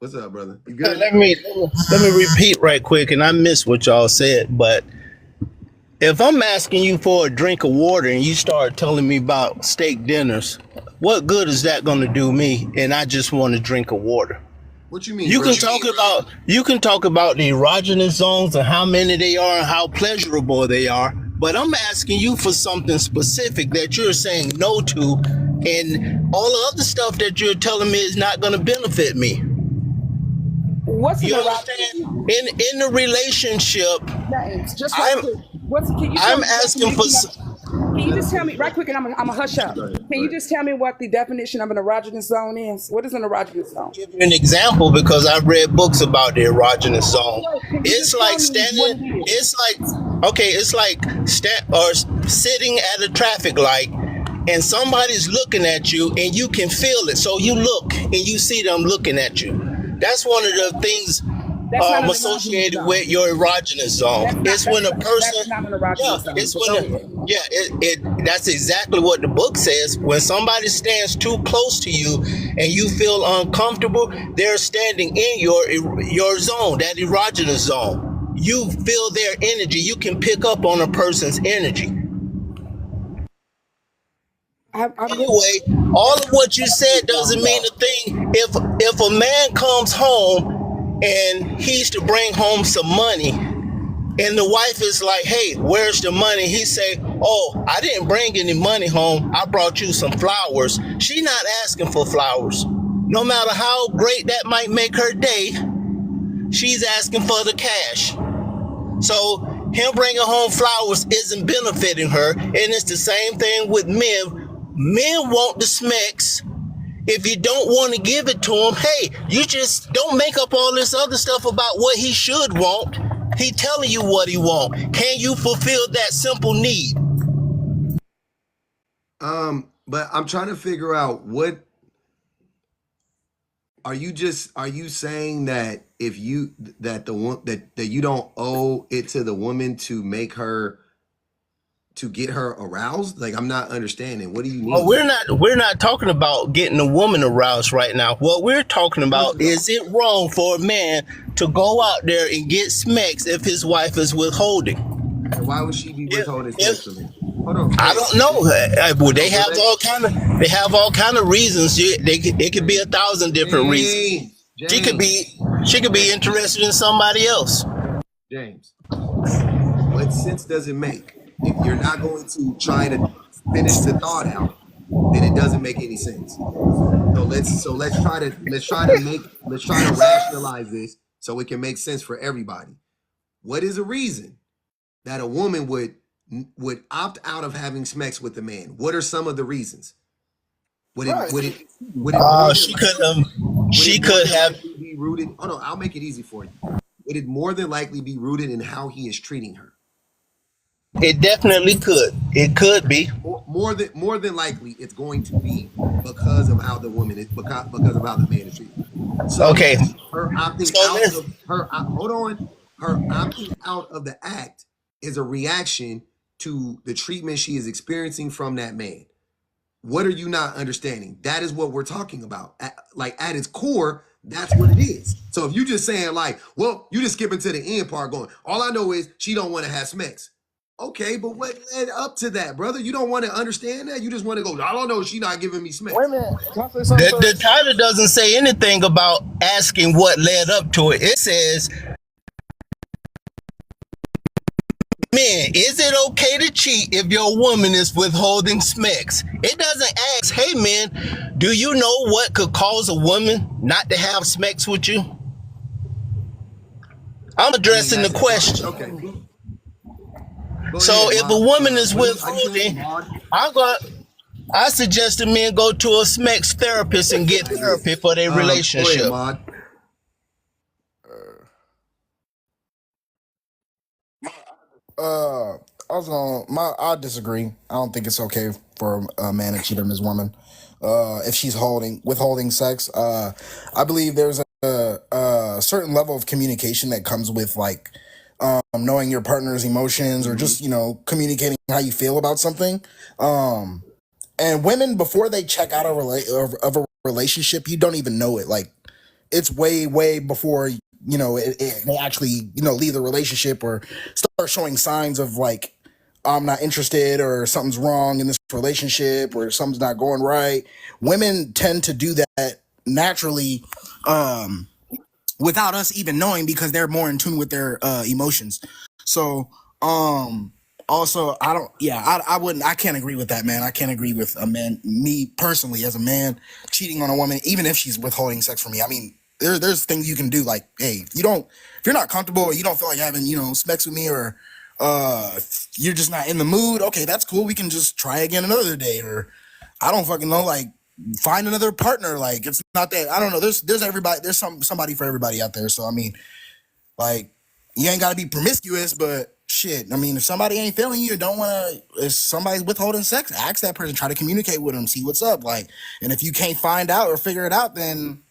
What's up, brother? You good? Let me repeat right quick, and I missed what y'all said. But if I'm asking you for a drink of water and you start telling me about steak dinners, what good is that going to do me? And I just want a drink of water. What you mean, You can brother? talk about the erogenous zones and how many they are and how pleasurable they are, but I'm asking you for something specific that you're saying no to, and all the other stuff that you're telling me is not going to benefit me. What's an You erogenous? understand? In the relationship, Names, just right I'm quick. Can you tell I'm me the asking for. definition of? Can you Let him just tell finish, me right bro. quick, and I'm gonna hush up. Go ahead. Can Go you ahead. just tell me what the definition of an erogenous zone is? What is an erogenous zone? Give you an example because I've read books about the erogenous zone. Can you It's just tell like me what it standing. is? It's like sitting at a traffic light, and somebody's looking at you, and you can feel it. So you look, and you see them looking at you. That's one of the things That's not an erogenous associated zone. with your erogenous zone. It's when a That's person, not an yeah, erogenous zone. it's But go when ahead. that's exactly what the book says. When somebody stands too close to you and you feel uncomfortable, they're standing in your zone, that erogenous zone. You feel their energy. You can pick up on a person's energy. I'm good. Anyway, all of what you said doesn't mean a thing. If a man comes home and he's to bring home some money, and the wife is like, "Hey, where's the money?" He say, "Oh, I didn't bring any money home. I brought you some flowers." She not asking for flowers. No matter how great that might make her day, she's asking for the cash. So him bringing home flowers isn't benefiting her, and it's the same thing with men. Men want the smecks. If you don't want to give it to him, hey, you just don't make up all this other stuff about what he should want. He telling you what he want. Can you fulfill that simple need? But I'm trying to figure out what are you saying that if you that the one that you don't owe it to the woman to make her to get her aroused? Like I'm not understanding. What do you Well, mean? we're not talking about getting a woman aroused right now. What we're talking about is it wrong for a man to go out there and get smacks if his wife is withholding? And why would she be If, withholding sex if from him? Hold on, I wait. don't know. Well, No, but let they have all kind of reasons. It could be 1,000 different reasons. James, She could James, be she could be interested in somebody else. James. What sense does it make? If you're not going to try to finish the thought out, then it doesn't make any sense. Let's try to rationalize this so it can make sense for everybody. What is a reason that a woman would opt out of having sex with a man? What are some of the reasons? Right. Would it more than She could would she it more could than have. likely be rooted? Oh no, I'll make it easy for you. Would it more than likely be rooted in how he is treating her? It definitely could. It could be. More than likely, it's going to be because of how the woman is because of how the man is treating her. So Okay. her opting So out let's of hold on, her opting out of the act is a reaction to the treatment she is experiencing from that man. What are you not understanding? That is what we're talking about. At its core, that's what it is. So if you just saying like, well, you just skipping to the end part going, all I know is she don't want to have sex. Okay, but what led up to that, brother? You don't want to understand that? You just want to go, I don't know, she not giving me Wait a sex. minute. Can I say something the first? title doesn't say anything about asking what led up to it. It says, "Man, is it okay to cheat if your woman is withholding smecks?" It doesn't ask, "Hey man, do you know what could cause a woman not to have smecks with you?" I'm I mean, addressing the that's a part. question. Okay, go So ahead, if a Mod. woman is How you say it, withholding, Mod? I'm going I suggest the men go to a smecks therapist and get I agree. therapy for their Go ahead, relationship. Mod. Uh, I disagree. I don't think it's okay for a man to cheat on his woman. If she's withholding sex. I believe there's a certain level of communication that comes with like knowing your partner's emotions or Mm-hmm. just communicating how you feel about something. Um, and women before they check out of a relationship, you don't even know it. Like it's way before they actually leave the relationship or start showing signs of like, I'm not interested or something's wrong in this relationship or something's not going right. Women tend to do that naturally, um, without us even knowing, because they're more in tune with their emotions. So um also, I don't yeah I wouldn't, I can't agree with that, man. I can't agree with a man, me personally, as a man, cheating on a woman even if she's withholding sex from me. I mean, there's things you can do, like, hey, if you're not comfortable or you don't feel like having sex with me, or you're just not in the mood, okay, that's cool, we can just try again another day, or I don't fucking know, like, find another partner. Like, it's not that, I don't know. There's everybody. There's somebody for everybody out there. So I mean, like, you ain't got to be promiscuous, but shit. I mean, if somebody ain't feeling you, don't want to. If somebody's withholding sex, ask that person. Try to communicate with them. See what's up. Like, and if you can't find out or figure it out, then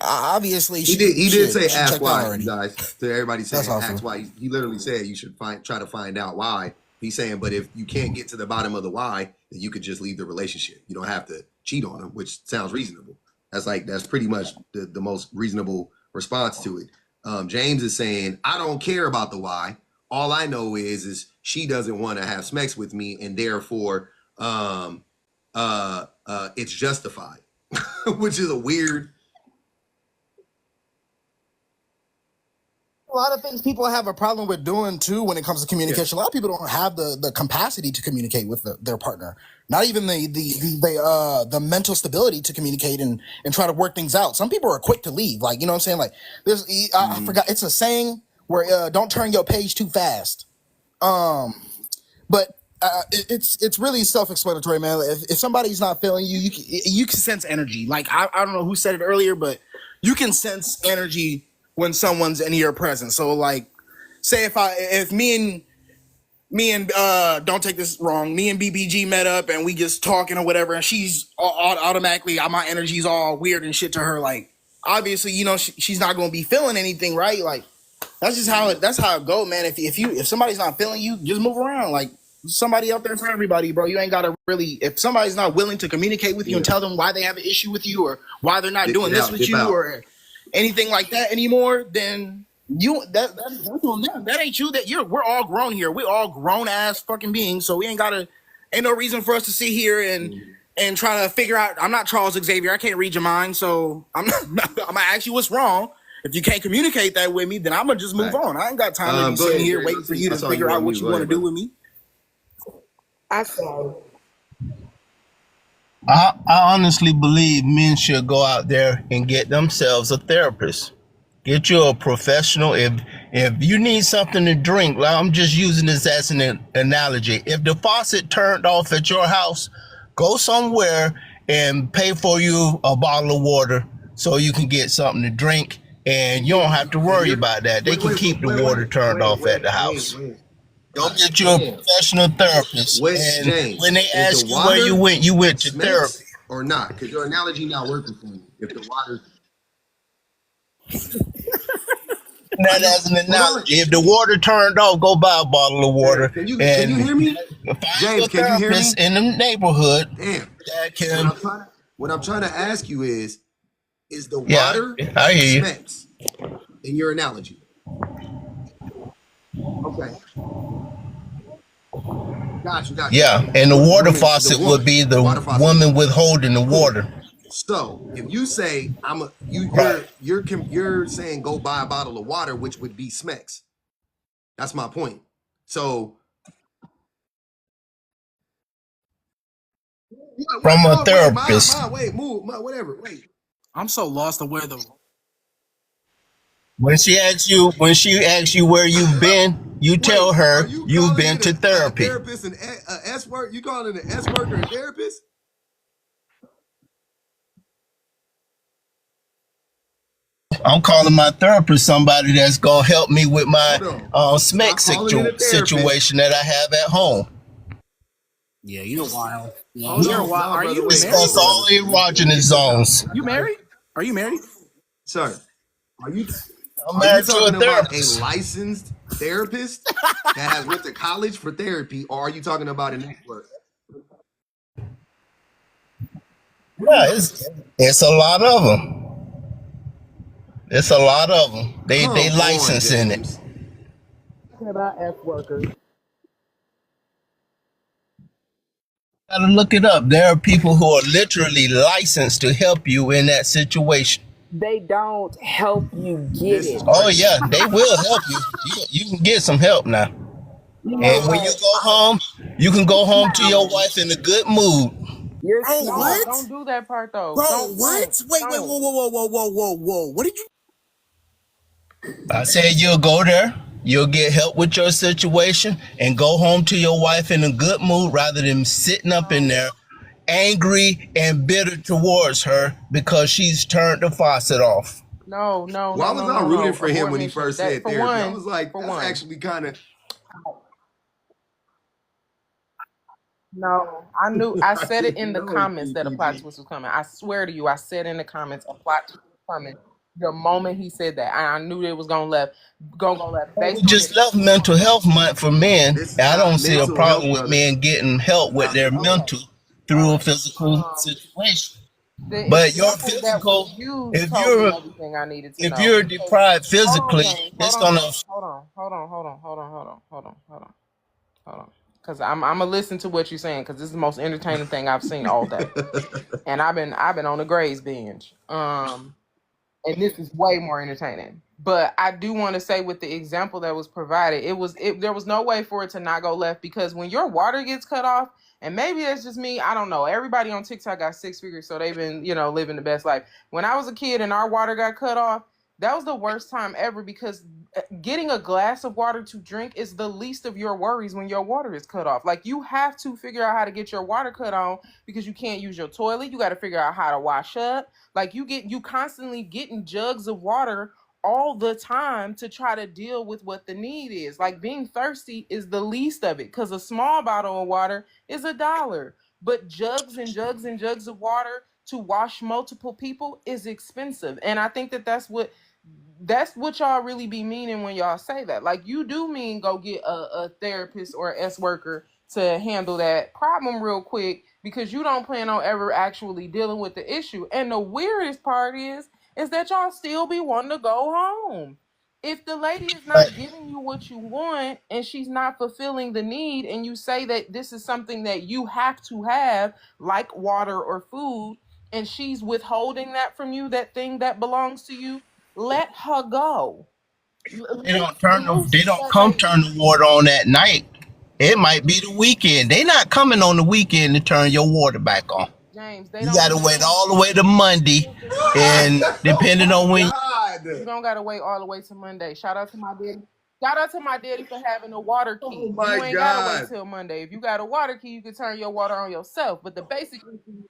obviously He did say she ask checked out why, you already. guys. To everybody saying That's ask awesome. why. He literally said you should try to find out why. He's saying, but if you can't get to the bottom of the why, then you could just leave the relationship. You don't have to cheat on him, which sounds reasonable. That's pretty much the most reasonable response to it. James is saying, I don't care about the why. All I know is she doesn't want to have sex with me, and therefore it's justified, which is a weird. A lot of things people have a problem with doing too when it comes to communication. A lot of people don't have the capacity to communicate with their partner. Not even the mental stability to communicate and try to work things out. Some people are quick to leave. Like, you know what I'm saying? Like, there's I forgot, it's a saying where don't turn your page too fast. But it's really self-explanatory, man. If somebody's not feeling you, you can sense energy. Like, I don't know who said it earlier, but you can sense energy when someone's in your presence. So, like, say if me and don't take this wrong, me and BBG met up and we just talking or whatever, and she's automatically, my energy's all weird and shit to her. Like, obviously, she's not gonna be feeling anything, right? Like, that's how it go, man. If somebody's not feeling you, just move around. Like, somebody out there for everybody, bro. You ain't gotta really, if somebody's not willing to communicate with you and tell them why they have an issue with you or why they're not doing this with Dip you out. or anything like that anymore, then that's on them. That ain't you. We're all grown here. We're all grown ass fucking beings. So we ain't no reason for us to sit here and try to figure out. I'm not Charles Xavier. I can't read your mind. So I'm gonna ask you what's wrong. If you can't communicate that with me, then I'm gonna just move on. I ain't got time to be sitting here waiting for you to figure out what you want to do with me. I saw. I honestly believe men should go out there and get themselves a therapist. Get you a professional. If you need something to drink, like, I'm just using this as an analogy. If the faucet turned off at your house, go somewhere and pay for you a bottle of water so you can get something to drink, and you don't have to worry about that. They can keep the water turned off at the house. Go get you a professional therapist, and James, when they is ask the you where you water went to smacks therapy. or not? Because your analogy not working for me. If the water, That as an analogy. If the water turned off, go buy a bottle of water. Can you and hear me? find James, a can you hear me? therapist in the neighborhood Damn. that can. What I'm trying to ask you is the Yeah, water I hear you. smacks in your analogy? Okay. Got you. Yeah, and the water faucet would be the woman withholding the water. So if you say you're saying go buy a bottle of water, which would be Smex. That's my point. So From a therapist. Whatever. Wait. I'm so lost on where the When she asks you where you've been, you tell her you've been to therapy. Therapist and S work. You calling it an S worker and therapist? I'm calling my therapist somebody that's gonna help me with my SMEC situation that I have at home. Yeah, you're wild. You're wild. Are you married? Discuss all erogenous zones. You married? Are you married? Sir, are you I'm married to a talking about a therapist. licensed therapist that has went to college for therapy, or are you talking about a network? Yeah, it's a lot of them. It's a lot of them. They Come on, license in it. James. Talking about S workers. Gotta look it up. There are people who are literally licensed to help you in that situation. They don't help you get This it. is Oh crazy. yeah, they will help you. You can get some help now. You know And when you what? go home, you can go home to your wife in a good mood. You're Bro, no, what? don't do that part though. Bro, Don't, what? Wait, don't. whoa. What did you? I said you'll go there, you'll get help with your situation, and go home to your wife in a good mood rather than sitting up in there angry and bitter towards her because she's turned the faucet off. No, Why was I rooting for him Abort when he mission. first That said for therapy? I one, was like, for that's one. actually kind of. No, I knew. I I said it didn't in the know it comments was that a plot PG. twist was coming. I swear to you, I said in the comments a plot twist was coming. The moment he said that, I knew it was gonna left We based on his just left mental health month for men. This is I not don't see a mental health, problem with brother. men getting help It's with not their mental health. okay. mental All through a right. physical situation. The But your example that was physical, used if told me you're everything I needed to if know. you're Because deprived hold on, physically, James. it's gonna. Hold on. Because I'm gonna listen to what you're saying because this is the most entertaining thing I've seen all day, and I've been on the Grays binge. And this is way more entertaining. But I do want to say with the example that was provided, there was no way for it to not go left because when your water gets cut off, and maybe that's just me, I don't know. Everybody on TikTok got six figures, so they've been, living the best life. When I was a kid and our water got cut off, that was the worst time ever because getting a glass of water to drink is the least of your worries when your water is cut off. Like you have to figure out how to get your water cut on because you can't use your toilet. You got to figure out how to wash up. Like you constantly getting jugs of water all the time to try to deal with what the need is. Like being thirsty is the least of it because a small bottle of water is $1. But jugs and jugs and jugs of water to wash multiple people is expensive. And I think that that's what y'all really be meaning when y'all say that. Like you do mean go get a therapist or a S worker to handle that problem real quick because you don't plan on ever actually dealing with the issue. And the weirdest part is that y'all still be wanting to go home. If the lady is not giving you what you want and she's not fulfilling the need, and you say that this is something that you have to have, like water or food, and she's withholding that from you, that thing that belongs to you, let her go. They Loose don't that come lady. turn the water on at night. It might be the weekend. They not coming on the weekend to turn your water back on. James, they You don't gotta be wait doing all the way to Monday, Here's the thing. and depending My on when. God. You don't gotta wait all the way to Monday. Shout out to my daddy. Shout out to my daddy for having a water Oh key. my You ain't gotta wait God. till Monday. If you got a water key, you can turn your water on yourself. But the basic issue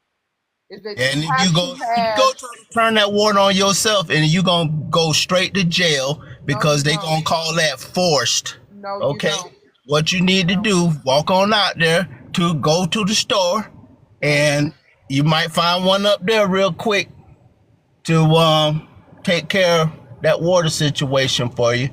is that you And if have to you have. go try to turn that water on yourself, and you gonna go straight to jail No, you because they don't. gonna call that forced. No, you Okay, don't. what you need to No. do, walk on out there to go to the store, Mm. and you might find one up there real quick to take care of that water situation for you.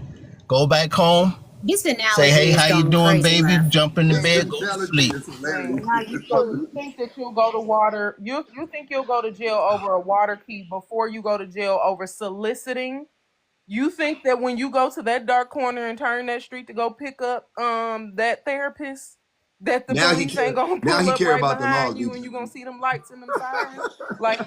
Go back home, This say, analogy hey, is how you going doing, crazy, baby? Murph. Jump in the This bed, go to analogy sleep. is hilarious. James. So you think that you'll go to water? You think you'll go to jail over a water key before you go to jail over soliciting? You think that when you go to that dark corner and turn that street to go pick up that therapist, that the Now he police ain't care. gonna Now pull he up care right about the law, behind you dude. and you gonna see them lights and them sirens? Like,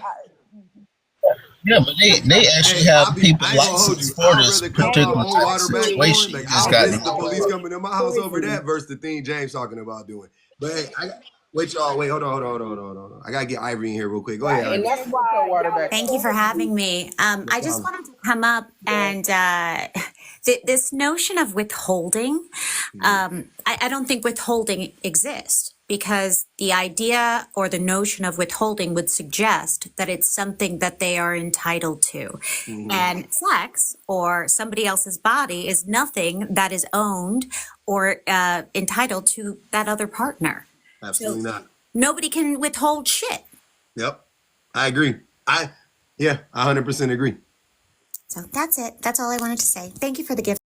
Yeah, but they actually Hey, have people I ain't gonna hold licensed you. for I'd this rather cut my particular own type of water back situation. on. You Like just I'll got to risk the go. police coming to my house over that versus the thing James talking about doing. But hey, wait, y'all. Wait, hold on. I gotta get Ivory in here real quick. Go ahead, right, and Ivory. that's put your water back Thank you on. for having me. No I just problem. wanted to come up and this notion of withholding, Mhm. I don't think withholding exists because the idea or the notion of withholding would suggest that it's something that they are entitled to. Mhm. And sex or somebody else's body is nothing that is owned or entitled to that other partner. So Absolutely not. nobody can withhold shit. Yep, I agree. I 100% agree. So that's it. That's all I wanted to say. Thank you for the gift.